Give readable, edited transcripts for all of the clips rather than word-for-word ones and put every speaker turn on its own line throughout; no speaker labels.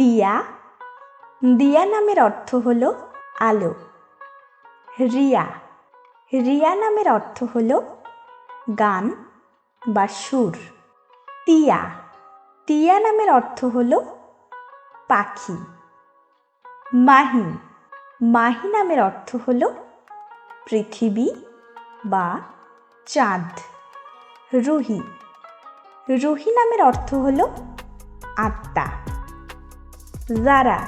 দিয়া, দিয়া নামের অর্থ হলো আলো। রিয়া, রিয়া নামের অর্থ হলো গান বা সুর। টিয়া, টিয়া নামের অর্থ হলো পাখি। মাহি, মাহি নামের অর্থ হলো পৃথিবী বা চাঁদ। রুহি, রুহি নামের অর্থ হলো আত্মা। জারা,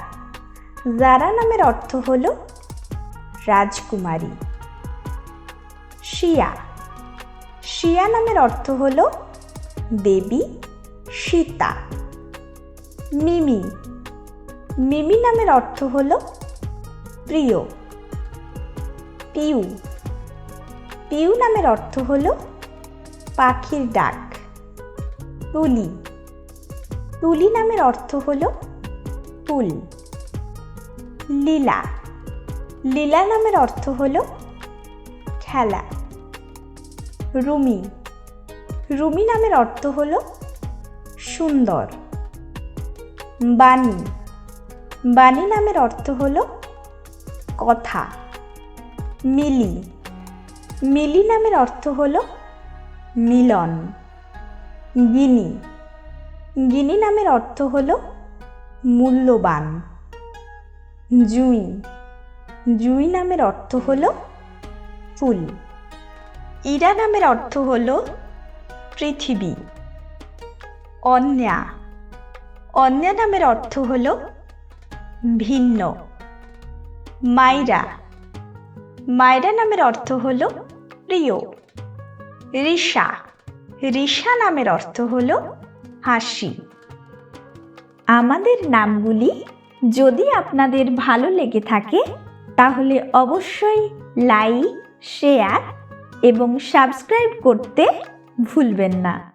জারা নামের অর্থ হলো রাজকুমারী। শিয়া, শিয়া নামের অর্থ হলো দেবী সীতা। মিমি, মিমি নামের অর্থ হলো প্রিয়। পিউ, পিউ নামের অর্থ হলো পাখির ডাক। তুলি, তুলি নামের অর্থ হলো ফুল। লীলা, লীলা নামের অর্থ হলো খেলা। রুমি, রুমি নামের অর্থ হলো সুন্দর। বাণী, বাণী নামের অর্থ হলো কথা। মিলি, মিলি নামের অর্থ হলো মিলন। গিনি, গিনি নামের অর্থ হলো মূল্যবান। জুঁই, জুঁই নামের অর্থ হলো ফুল। ইরা নামের অর্থ হলো পৃথিবী। অন্যা, অন্যা নামের অর্থ হলো ভিন্ন। মাইরা, মাইরা নামের অর্থ হলো প্রিয়। রিশা, রিশা নামের অর্থ হলো হাসি। আমাদের নামগুলি যদি আপনাদের ভালো লেগে থাকে তাহলে অবশ্যই লাইক, শেয়ার এবং সাবস্ক্রাইব করতে ভুলবেন না।